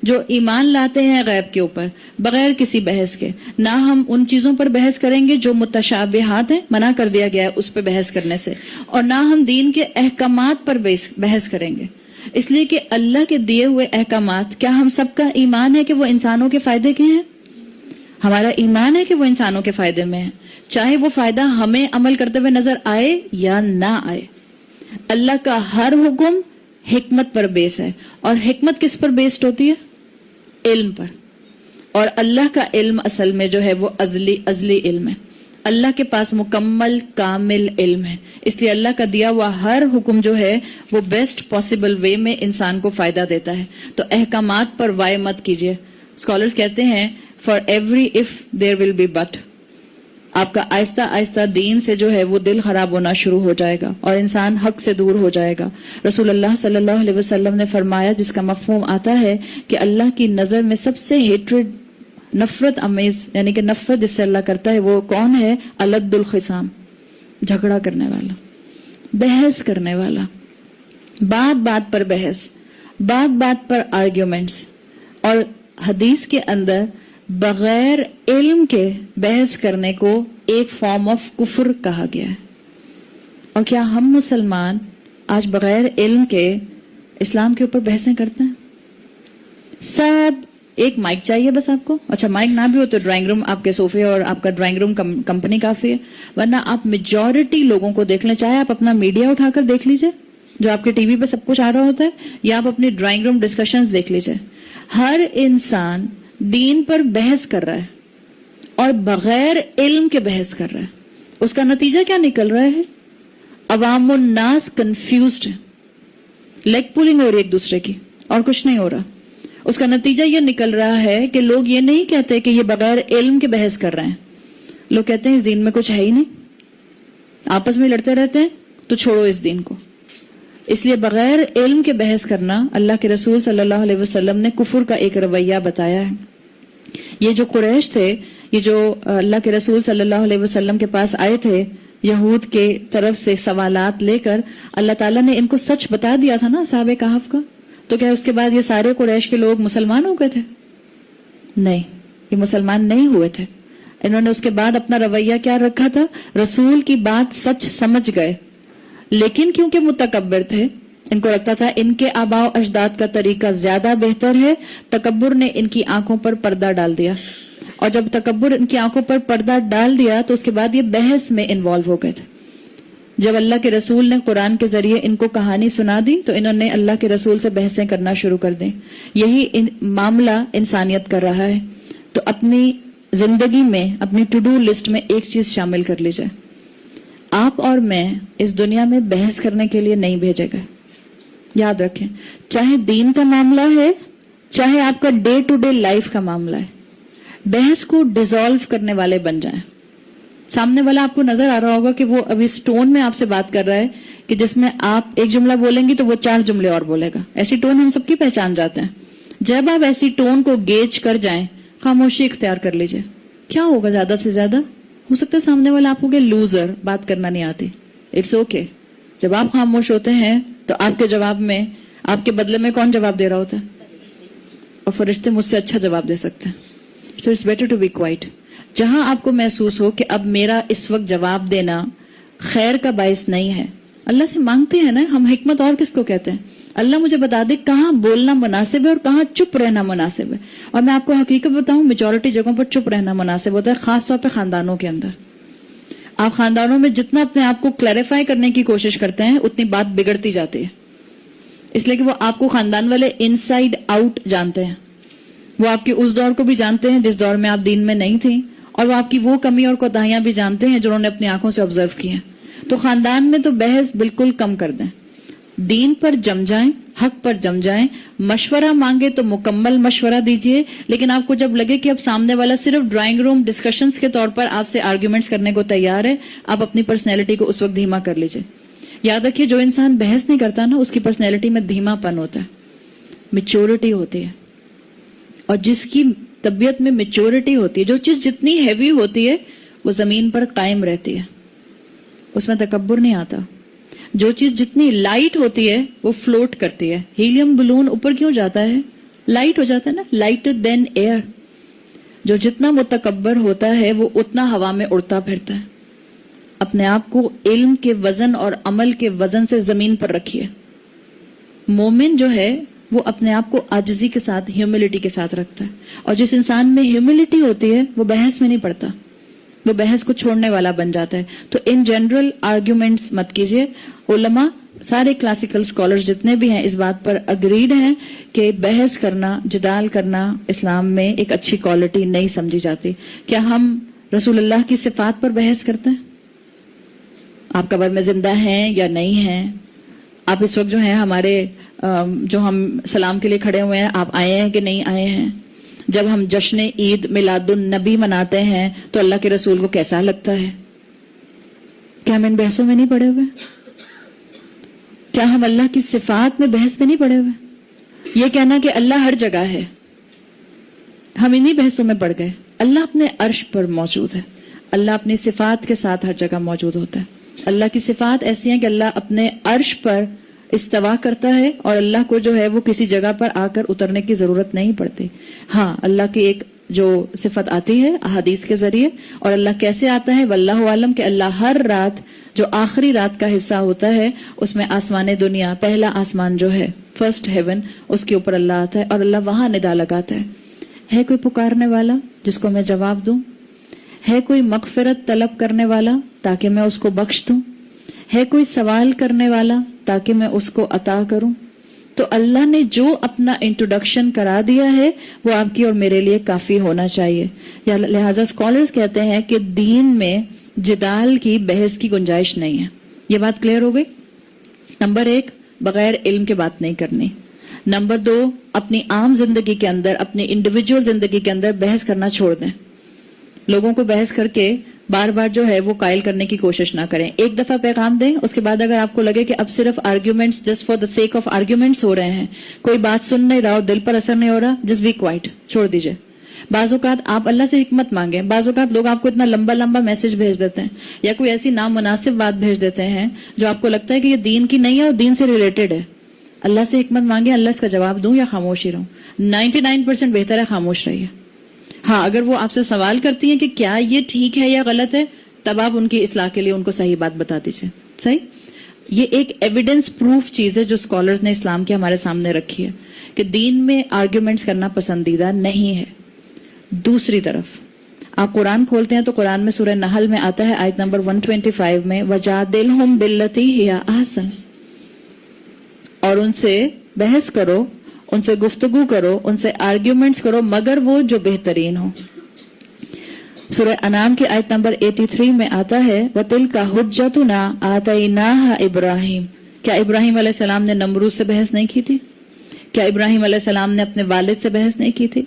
جو ایمان لاتے ہیں غیب کے اوپر بغیر کسی بحث کے. نہ ہم ان چیزوں پر بحث کریں گے جو متشابہات ہیں, منع کر دیا گیا ہے اس پہ بحث کرنے سے, اور نہ ہم دین کے احکامات پر بحث کریں گے, اس لیے کہ اللہ کے دیے ہوئے احکامات, کیا ہم سب کا ایمان ہے کہ وہ انسانوں کے فائدے کے ہیں؟ ہمارا ایمان ہے کہ وہ انسانوں کے فائدے میں ہے, چاہے وہ فائدہ ہمیں عمل کرتے ہوئے نظر آئے یا نہ آئے. اللہ کا ہر حکم حکمت پر بیس ہے, اور حکمت کس پر بیسڈ ہوتی ہے؟ علم پر. اور اللہ کا علم اصل میں جو ہے وہ ازلی علم ہے. اللہ کے پاس مکمل کامل علم ہے, اس لیے اللہ کا دیا ہوا ہر حکم جو ہے وہ بیسٹ پاسبل وے میں انسان کو فائدہ دیتا ہے. تو احکامات پر وائے مت کیجیے. اسکالرز کہتے ہیں for every if there will be but. آپ کا آہستہ آہستہ دین سے جو ہے وہ دل خراب ہونا شروع ہو جائے گا اور انسان حق سے دور ہو جائے گا. رسول اللہ صلی اللہ علیہ وسلم نے فرمایا, جس کا مفہوم آتا ہے کہ اللہ کی نظر میں سب سے ہیٹریڈ, نفرت امیز, یعنی کہ نفرت جس سے اللہ کرتا ہے, وہ کون ہے؟ الد الخصام, جھگڑا کرنے والا, بحث کرنے والا, بات بات پر بحث, بات بات پر آرگیومنٹس. اور حدیث کے اندر بغیر علم کے بحث کرنے کو ایک فارم آف کفر کہا گیا ہے. اور کیا ہم مسلمان آج بغیر علم کے اسلام کے اوپر بحثیں کرتے ہیں؟ سب ایک مائک چاہیے بس آپ کو. اچھا مائک نہ بھی ہو تو ڈرائنگ روم, آپ کے صوفے اور آپ کا ڈرائنگ روم کمپنی کافی ہے, ورنہ آپ میجورٹی لوگوں کو دیکھ لیں, چاہے آپ اپنا میڈیا اٹھا کر دیکھ لیجئے جو آپ کے ٹی وی پہ سب کچھ آ رہا ہوتا ہے, یا آپ اپنی ڈرائنگ روم ڈسکشنز دیکھ لیجئے. ہر انسان دین پر بحث کر رہا ہے اور بغیر علم کے بحث کر رہا ہے. اس کا نتیجہ کیا نکل رہا ہے؟ عوام الناس کنفیوزڈ ہے, لیگ پولنگ ہو رہی ہے ایک دوسرے کی, اور کچھ نہیں ہو رہا. اس کا نتیجہ یہ نکل رہا ہے کہ لوگ یہ نہیں کہتے کہ یہ بغیر علم کے بحث کر رہے ہیں, لوگ کہتے ہیں اس دین میں کچھ ہے ہی نہیں, آپس میں لڑتے رہتے ہیں, تو چھوڑو اس دین کو. اس لیے بغیر علم کے بحث کرنا اللہ کے رسول صلی اللہ علیہ وسلم نے کفر کا ایک رویہ بتایا ہے. یہ جو قریش تھے, یہ جو اللہ کے رسول صلی اللہ علیہ وسلم کے پاس آئے تھے یہود کے طرف سے سوالات لے کر, اللہ تعالیٰ نے ان کو سچ بتا دیا تھا نا اصحاب کہف کا, تو کیا اس کے بعد یہ سارے قریش کے لوگ مسلمان ہو گئے تھے؟ نہیں, یہ مسلمان نہیں ہوئے تھے. انہوں نے اس کے بعد اپنا رویہ کیا رکھا تھا؟ رسول کی بات سچ سمجھ گئے, لیکن کیونکہ متکبر تھے, ان کو لگتا تھا ان کے آباء و اجداد کا طریقہ زیادہ بہتر ہے, تکبر نے ان کی آنکھوں پر پردہ ڈال دیا. اور جب تکبر ان کی آنکھوں پر پردہ ڈال دیا تو اس کے بعد یہ بحث میں انوالو ہو گئے تھے. جب اللہ کے رسول نے قرآن کے ذریعے ان کو کہانی سنا دی تو انہوں نے اللہ کے رسول سے بحثیں کرنا شروع کر دیں. یہی معاملہ انسانیت کر رہا ہے. تو اپنی زندگی میں, اپنی ٹو ڈو لسٹ میں ایک چیز شامل کر لیجئے, آپ اور میں اس دنیا میں بحث کرنے کے لیے نہیں بھیجے گئے. یاد رکھیں, چاہے دین کا معاملہ ہے, چاہے آپ کا ڈے ٹو ڈے لائف کا معاملہ ہے, بحث کو ڈیزالو کرنے والے بن جائیں. سامنے والا آپ کو نظر آ رہا ہوگا کہ وہ ابھی اس ٹون میں آپ سے بات کر رہا ہے کہ جس میں آپ ایک جملہ بولیں گی تو وہ 4 جملے اور بولے گا. ایسی ٹون ہم سب کی پہچان جاتے ہیں. جب آپ ایسی ٹون کو گیج کر جائیں, خاموشی اختیار کر لیجئے. کیا ہوگا زیادہ سے زیادہ؟ ہو سکتا ہے سامنے والا آپ کو کہ لوزر, بات کرنا نہیں آتی. It's okay. جب آپ خاموش ہوتے ہیں تو آپ کے جواب میں, آپ کے بدلے میں کون جواب دے رہا ہوتا ہے؟ اور فرشتے مجھ سے اچھا جواب دے سکتے ہیں. So it's better to be quiet. جہاں آپ کو محسوس ہو کہ اب میرا اس وقت جواب دینا خیر کا باعث نہیں ہے, اللہ سے مانگتے ہیں نا ہم, حکمت اور کس کو کہتے ہیں؟ اللہ مجھے بتا دے کہاں بولنا مناسب ہے اور کہاں چپ رہنا مناسب ہے. اور میں آپ کو حقیقت بتاؤں, میجورٹی جگہوں پر چپ رہنا مناسب ہوتا ہے, خاص طور پہ خاندانوں کے اندر. آپ خاندانوں میں جتنا اپنے آپ کو کلیریفائی کرنے کی کوشش کرتے ہیں اتنی بات بگڑتی جاتی ہے, اس لیے کہ وہ آپ کو خاندان والے انسائیڈ آؤٹ جانتے ہیں. وہ آپ کے اس دور کو بھی جانتے ہیں جس دور میں آپ دین میں نہیں تھیں, اور وہ آپ کی وہ کمی اور کوتاہیاں بھی جانتے ہیں جو انہوں نے اپنی آنکھوں سے آبزرو کی ہیں. تو خاندان میں تو بحث بالکل کم کر دیں, دین پر جم جائیں, حق پر جم جائیں. مشورہ مانگے تو مکمل مشورہ دیجئے, لیکن آپ کو جب لگے کہ اب سامنے والا صرف ڈرائنگ روم ڈسکشنز کے طور پر آپ سے آرگیومنٹس کرنے کو تیار ہے, آپ اپنی پرسنالٹی کو اس وقت دھیما کر لیجئے. یاد رکھیے جو انسان بحث نہیں کرتا نا, اس کی پرسنالٹی میں دھیما پن ہوتا ہے, میچورٹی ہوتی ہے. اور جس کی طبیعت میں میچورٹی ہوتی ہے, جو چیز جتنی ہیوی ہوتی ہے وہ زمین پر قائم رہتی ہے, اس میں تکبر نہیں آتا. جو چیز جتنی لائٹ ہوتی ہے وہ فلوٹ کرتی ہے. ہیلیم بلون اوپر کیوں جاتا ہے؟ لائٹ ہو جاتا ہے نا, لائٹر دین ایئر. جو جتنا متکبر ہوتا ہے وہ اتنا ہوا میں اڑتا پھرتا ہے. اپنے آپ کو علم کے وزن اور عمل کے وزن سے زمین پر رکھیے. مومن جو ہے وہ اپنے آپ کو عاجزی کے ساتھ, ہیوملٹی کے ساتھ رکھتا ہے. اور جس انسان میں ہیوملٹی ہوتی ہے وہ بحث میں نہیں پڑتا, وہ بحث کو چھوڑنے والا بن جاتا ہے. تو ان جنرل آرگیومنٹس مت کیجیے. علماء سارے کلاسیکل اسکالرز جتنے بھی ہیں اس بات پر اگریڈ ہیں کہ بحث کرنا, جدال کرنا اسلام میں ایک اچھی کوالٹی نہیں سمجھی جاتی. کیا ہم رسول اللہ کی صفات پر بحث کرتے ہیں؟ آپ قبر میں زندہ ہیں یا نہیں ہیں؟ آپ اس وقت جو ہیں ہمارے جو ہم سلام کے لیے کھڑے ہوئے ہیں, آپ آئے ہیں کہ نہیں آئے ہیں؟ جب ہم جشن عید میلاد النبی مناتے ہیں تو اللہ کے رسول کو کیسا لگتا ہے؟ کیا ہم ان بحثوں میں نہیں پڑے ہوئے؟ کیا ہم اللہ کی صفات میں بحث میں نہیں پڑے ہوئے؟ یہ کہنا کہ اللہ ہر جگہ ہے, ہم انہی بحثوں میں پڑ گئے. اللہ اپنے عرش پر موجود ہے, اللہ اپنی صفات کے ساتھ ہر جگہ موجود ہوتا ہے. اللہ کی صفات ایسی ہیں کہ اللہ اپنے عرش پر استوا کرتا ہے, اور اللہ کو جو ہے وہ کسی جگہ پر آ کر اترنے کی ضرورت نہیں پڑتی. ہاں, اللہ کی ایک جو صفت آتی ہے احادیث کے ذریعے, اور اللہ کیسے آتا ہے واللہ عالم, کہ اللہ ہر رات جو آخری رات کا حصہ ہوتا ہے اس میں آسمان دنیا, پہلا آسمان جو ہے فرسٹ ہیون, اس کے اوپر اللہ آتا ہے اور اللہ وہاں ندا لگاتا ہے. ہے کوئی پکارنے والا جس کو میں جواب دوں؟ ہے کوئی مغفرت طلب کرنے والا تاکہ میں اس کو بخش دوں؟ ہے کوئی سوال کرنے والا تاکہ میں اس کو عطا کروں؟ تو اللہ نے جو اپنا انٹروڈکشن کرا دیا ہے وہ آپ کی اور میرے لیے کافی ہونا چاہیے. لہٰذا اسکالرز کہتے ہیں کہ دین میں جدال کی, بحث کی گنجائش نہیں ہے. یہ بات کلیئر ہو گئی؟ نمبر 1, بغیر علم کے بات نہیں کرنی. نمبر 2, اپنی عام زندگی کے اندر, اپنی انڈیویجول زندگی کے اندر بحث کرنا چھوڑ دیں. لوگوں کو بحث کر کے بار بار جو ہے وہ قائل کرنے کی کوشش نہ کریں. ایک دفعہ پیغام دیں, اس کے بعد اگر آپ کو لگے کہ اب صرف arguments just for the sake of arguments ہو رہے ہیں, کوئی بات سن نہیں رہا اور دل پر اثر نہیں ہو رہا, جسٹ بی کوائٹ, چھوڑ دیجئے. بعض اوقات آپ اللہ سے حکمت مانگیں. بعض اوقات لوگ آپ کو اتنا لمبا لمبا میسج بھیج دیتے ہیں یا کوئی ایسی نامناسب بات بھیج دیتے ہیں جو آپ کو لگتا ہے کہ یہ دین کی نہیں ہے اور دین سے ریلیٹڈ ہے. اللہ سے حکمت مانگیں, اللہ اس کا جواب دوں یا خاموش ہی رہوں. 99% بہتر ہے خاموش رہیے. ہاں, اگر وہ آپ سے سوال کرتی ہیں کہ کیا یہ ٹھیک ہے یا غلط ہے, تب آپ ان کی اصلاح کے لیے ان کو صحیح بات بتا دیجیے. صحیح, یہ ایک ایویڈنس پروف چیز ہے جو اسکالرز نے اسلام کے ہمارے سامنے رکھی ہے کہ دین میں آرگیومنٹس کرنا پسندیدہ نہیں ہے. دوسری طرف آپ قرآن کھولتے ہیں تو قرآن میں سورہ نحل میں آتا ہے آیت نمبر 125 میں, وَجَادِلْهُمْ بِالَّتِي هِيَ أَحْسَنُ, اور ان سے بحث کرو, ان سے گفتگو کرو, ان سے آرگیومنٹس کرو مگر وہ جو بہترین ہو. سورہ انعام کی آیت نمبر 83 میں آتا ہے وَتِلْكَ حُجَّتُنَا آتَيْنَاهَا إِبْرَاهِيمَ. کیا ابراہیم علیہ السلام نے نمرود سے بحث نہیں کی تھی؟ کیا ابراہیم علیہ السلام نے اپنے والد سے بحث نہیں کی تھی؟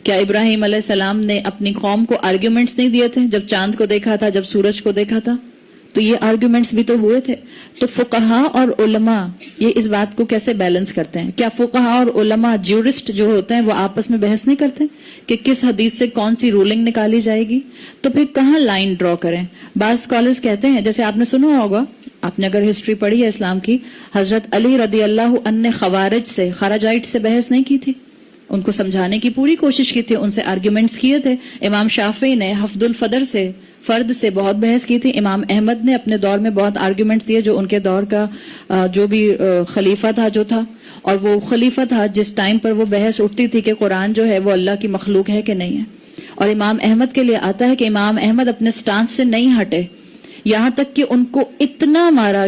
کیا ابراہیم علیہ السلام نے اپنی قوم کو آرگیومنٹس نہیں دیے تھے جب چاند کو دیکھا تھا, جب سورج کو دیکھا تھا؟ تو یہ آرگیومنٹس بھی تو ہوئے تھے. تو فقہاء اور علماء یہ اس بات کو کیسے بیلنس کرتے ہیں؟ کیا فقہاء اور علماء جیورسٹ جو ہوتے ہیں وہ آپس میں بحث نہیں کرتے کہ کس حدیث سے کون سی رولنگ نکالی جائے گی؟ تو پھر کہاں لائن ڈرا کریں؟ بعض اسکالرز کہتے ہیں, جیسے آپ نے سنا ہوگا, آپ نے اگر ہسٹری پڑھی ہے اسلام کی, حضرت علی رضی اللہ عنہ نے خوارج سے, خارجائٹ سے بحث نہیں کی تھی, ان کو سمجھانے کی پوری کوشش کی تھی, ان سے آرگیومنٹس کیے تھے. امام شافعی نے حفظ الفدر سے, فرد سے بہت بحث کی تھی. امام احمد نے اپنے دور میں بہت آرگیومنٹس دیے جو ان کے دور کا جو بھی خلیفہ تھا جو تھا, اور وہ خلیفہ تھا جس ٹائم پر وہ بحث اٹھتی تھی کہ قرآن جو ہے وہ اللہ کی مخلوق ہے کہ نہیں ہے. اور امام احمد کے لیے آتا ہے کہ امام احمد اپنے سٹانس سے نہیں ہٹے, یہاں تک کہ ان کو اتنا مارا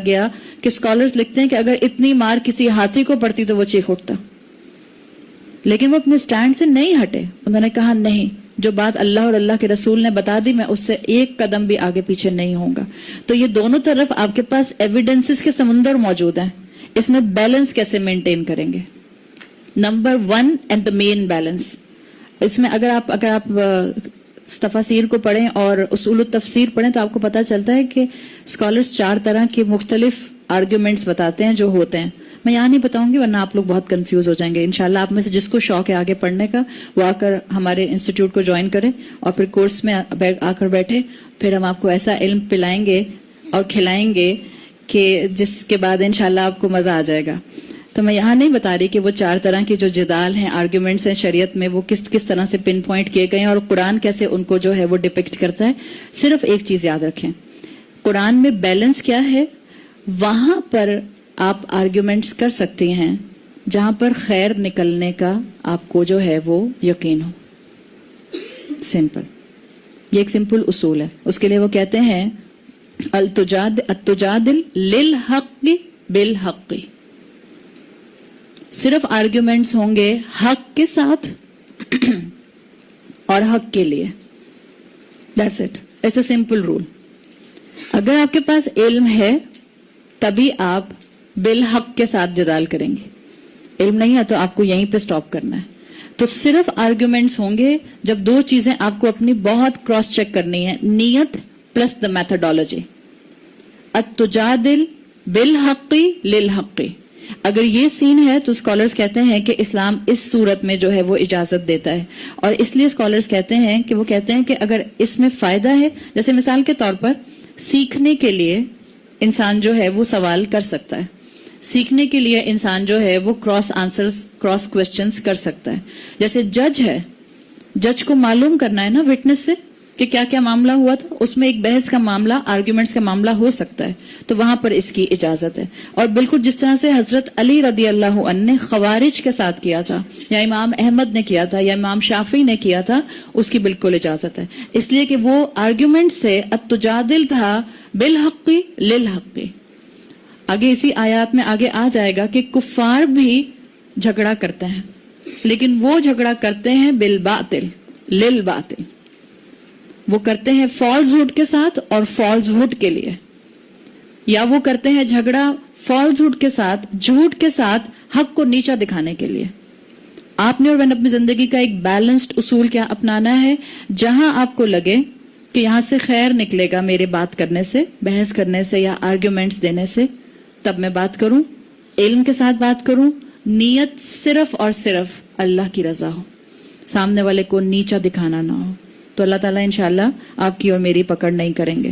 گیا کہ اسکالرز لکھتے ہیں کہ اگر اتنی مار کسی ہاتھی کو پڑتی تو وہ چیخ اٹھتا. لیکن وہ اپنے سٹینڈ سے نہیں ہٹے, انہوں نے کہا نہیں, جو بات اللہ اور اللہ کے رسول نے بتا دی میں اس سے ایک قدم بھی آگے پیچھے نہیں ہوں گا. تو یہ دونوں طرف آپ کے پاس ایویڈنسز کے سمندر موجود ہیں, اس میں بیلنس کیسے مینٹین کریں گے؟ Number 1 and the main balance, اس میں اگر آپ تفاسیر کو پڑھیں اور اصول التفسیر پڑھیں تو آپ کو پتا چلتا ہے کہ اسکالرز 4 طرح کے مختلف آرگیومنٹس بتاتے ہیں جو ہوتے ہیں. میں یہاں نہیں بتاؤں گی ورنہ آپ لوگ بہت کنفیوز ہو جائیں گے. انشاءاللہ آپ میں سے جس کو شوق ہے آگے پڑھنے کا وہ آ کر ہمارے انسٹیٹیوٹ کو جوائن کرے اور پھر کورس میں آ کر بیٹھے, پھر ہم آپ کو ایسا علم پلائیں گے اور کھلائیں گے کہ جس کے بعد انشاءاللہ آپ کو مزہ آ جائے گا. تو میں یہاں نہیں بتا رہی کہ وہ 4 طرح کے جو جدال ہیں, آرگیومنٹس ہیں شریعت میں, وہ کس طرح سے پن پوائنٹ کیے گئے ہیں اور قرآن کیسے ان کو جو ہے وہ ڈپکٹ کرتا ہے. صرف ایک چیز یاد رکھیں, قرآن میں بیلنس کیا ہے, وہاں پر آپ آرگیومنٹس کر سکتے ہیں جہاں پر خیر نکلنے کا آپ کو جو ہے وہ یقین ہو. سمپل, یہ ایک سمپل اصول ہے. اس کے لیے وہ کہتے ہیں التجادل للحق بالحق, صرف آرگیومنٹس ہوں گے حق کے ساتھ اور حق کے لیے. That's it. It's a simple rule. اگر آپ کے پاس علم ہے تبھی آپ بالحق کے ساتھ جدال کریں گے, علم نہیں ہے تو آپ کو یہیں پہ سٹاپ کرنا ہے. تو صرف آرگیومنٹس ہوں گے جب 2 چیزیں آپ کو اپنی بہت کراس چیک کرنی ہے, نیت پلس دا میتھڈالوجی. التجادل بالحق للحق, اگر یہ سین ہے تو اسکالرز کہتے ہیں کہ اسلام اس صورت میں جو ہے وہ اجازت دیتا ہے. اور اس لیے اسکالرز کہتے ہیں کہ اگر اس میں فائدہ ہے, جیسے مثال کے طور پر سیکھنے کے لیے انسان جو ہے وہ سوال کر سکتا ہے, سیکھنے کے لیے انسان جو ہے وہ کراس کوسچنز کر سکتا ہے. جیسے جج ہے, جج کو معلوم کرنا ہے نا وٹنس سے کہ کیا کیا معاملہ ہوا تھا, اس میں ایک بحث کا معاملہ, آرگیومنٹس کا معاملہ ہو سکتا ہے, تو وہاں پر اس کی اجازت ہے. اور بالکل جس طرح سے حضرت علی رضی اللہ عنہ نے خوارج کے ساتھ کیا تھا, یا امام احمد نے کیا تھا, یا امام شافعی نے کیا تھا, اس کی بالکل اجازت ہے. اس لیے کہ وہ آرگیومنٹس تھے, التجادل تھا بالحق للحق. آگے اسی آیات میں آگے آ جائے گا کہ کفار بھی جھگڑا کرتے ہیں, لیکن وہ جھگڑا کرتے ہیں بالباطل للباطل, وہ کرتے ہیں فالز ہوڈ کے ساتھ اور فالز ہوڈ کے لیے, یا وہ کرتے ہیں جھگڑا فالز ہوڈ کے ساتھ, جھوٹ کے ساتھ, حق کو نیچا دکھانے کے لیے. آپ نے اور میں نے اپنی زندگی کا ایک بیلنسڈ اصول کیا اپنانا ہے, جہاں آپ کو لگے کہ یہاں سے خیر نکلے گا میرے بات کرنے سے, بحث کرنے سے یا آرگیومنٹس دینے سے, تب میں بات کروں, علم کے ساتھ بات کروں, نیت صرف اور صرف اللہ کی رضا ہو, سامنے والے کو نیچا دکھانا نہ ہو. تو اللہ تعالیٰ انشاءاللہ آپ کی اور میری پکڑ نہیں کریں گے.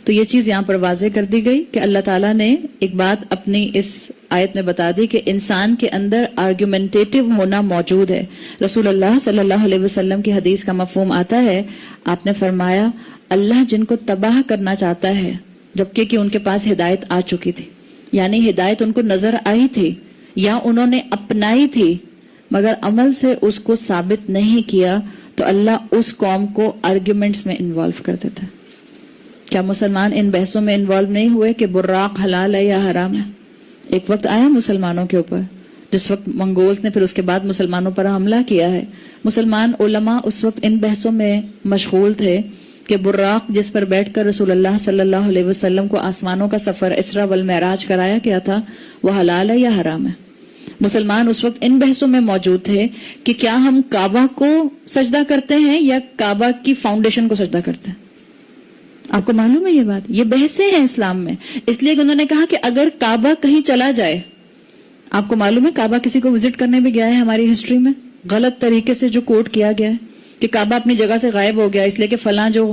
تو یہ چیز یہاں پر واضح کر دی گئی کہ اللہ تعالیٰ نے ایک بات اپنی اس آیت میں بتا دی کہ انسان کے اندر آرگیومنٹیٹو ہونا موجود ہے. رسول اللہ صلی اللہ علیہ وسلم کی حدیث کا مفہوم آتا ہے, آپ نے فرمایا اللہ جن کو تباہ کرنا چاہتا ہے جبکہ کہ ان کے پاس ہدایت آ چکی تھی, یعنی ہدایت ان کو نظر آئی تھی یا انہوں نے اپنائی تھی مگر عمل سے اس کو ثابت نہیں کیا, تو اللہ اس قوم کو آرگیومنٹس میں انوالو کر دیتا ہے. کیا مسلمان ان بحثوں میں انوالو نہیں ہوئے کہ براق حلال ہے یا حرام ہے؟ ایک وقت آیا مسلمانوں کے اوپر جس وقت منگولز نے پھر اس کے بعد مسلمانوں پر حملہ کیا ہے. مسلمان علماء اس وقت ان بحثوں میں مشغول تھے کہ براق جس پر بیٹھ کر رسول اللہ صلی اللہ علیہ وسلم کو آسمانوں کا سفر اسراء والمعراج کرایا گیا تھا, وہ حلال ہے یا حرام ہے. مسلمان اس وقت ان بحثوں میں موجود تھے کہ کیا ہم کعبہ کو سجدہ کرتے ہیں یا کعبہ کی فاؤنڈیشن کو سجدہ کرتے ہیں. آپ کو معلوم ہے یہ بات, یہ بحثیں ہیں اسلام میں, اس لیے کہ انہوں نے کہا کہ اگر کعبہ کہیں چلا جائے, آپ کو معلوم ہے کعبہ کسی کو وزٹ کرنے بھی گیا ہے ہماری ہسٹری میں, غلط طریقے سے جو کوٹ کیا گیا ہے کہ کعبہ اپنی جگہ سے غائب ہو گیا اس لیے کہ فلاں جو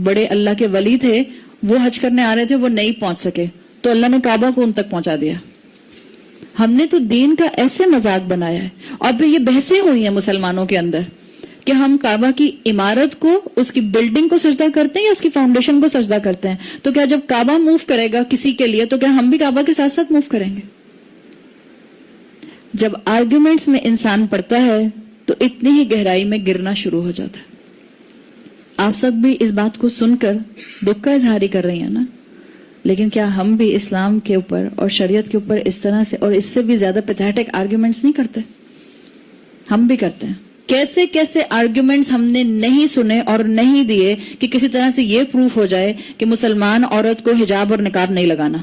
بڑے اللہ کے ولی تھے وہ حج کرنے آ رہے تھے, وہ نہیں پہنچ سکے تو اللہ نے کعبہ کو ان تک پہنچا دیا. ہم نے تو دین کا ایسے مذاق بنایا ہے, اور پھر یہ بحثیں ہوئی ہیں مسلمانوں کے اندر کہ ہم کعبہ کی عمارت کو، اس کی بلڈنگ کو سجدہ کرتے ہیں یا اس کی فاؤنڈیشن کو سجدہ کرتے ہیں؟ تو کیا جب کعبہ موو کرے گا کسی کے لیے تو کیا ہم بھی کعبہ کے ساتھ ساتھ موو کریں گے؟ جب آرگیومنٹس میں انسان پڑتا ہے تو اتنی ہی گہرائی میں گرنا شروع ہو جاتا ہے. آپ سب بھی اس بات کو سن کر دکھ کا اظہار ہی کر رہی ہیں نا، لیکن کیا ہم بھی اسلام کے اوپر اور شریعت کے اوپر اس طرح سے اور اس سے بھی زیادہ پیتھیٹک آرگیومنٹس نہیں کرتے؟ ہم بھی کرتے ہیں. کیسے کیسے آرگیومنٹس ہم نے نہیں سنے اور نہیں دیے کہ کسی طرح سے یہ پروف ہو جائے کہ مسلمان عورت کو حجاب اور نقاب نہیں لگانا.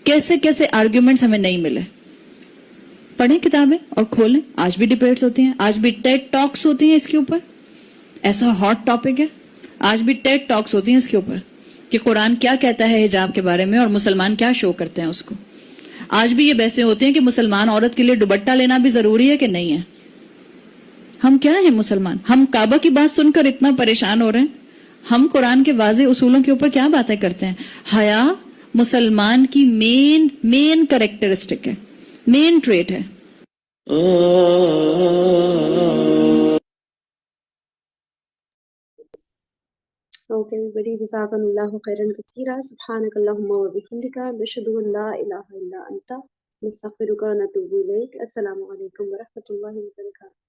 کیسے کیسے آرگیومنٹس ہمیں نہیں ملے. پڑھیں کتابیں اور کھولیں. آج بھی ڈیبیٹس ہوتی ہیں، آج بھی ٹیڈ ٹاکس ہوتی ہیں اس کے اوپر. ایسا ہاٹ ٹاپک ہے. آج بھی ٹیڈ ٹاکس ہوتی ہیں اس کے اوپر کہ قرآن کیا کہتا ہے حجاب کے بارے میں اور مسلمان کیا شو کرتے ہیں اس کو. آج بھی یہ بحثیں ہوتی ہیں کہ مسلمان عورت کے لیے دوپٹہ لینا بھی ضروری ہے کہ نہیں ہے. ہم کیا ہیں مسلمان؟ ہم کعبہ کی بات سن کر اتنا پریشان ہو رہے ہیں. ہم قرآن کے واضح اصولوں کے اوپر کیا باتیں کرتے ہیں. حیا مسلمان کی مین کریکٹرسٹک ہے، مین ٹریٹ ہے. Okay, everybody, جزاكم الله خيرا كثيرا. سبحانك اللهم وبحمدك نشهد أن لا إله إلا أنت نستغفرك ونتوب إليك. السلام عليكم ورحمة الله وبركاته.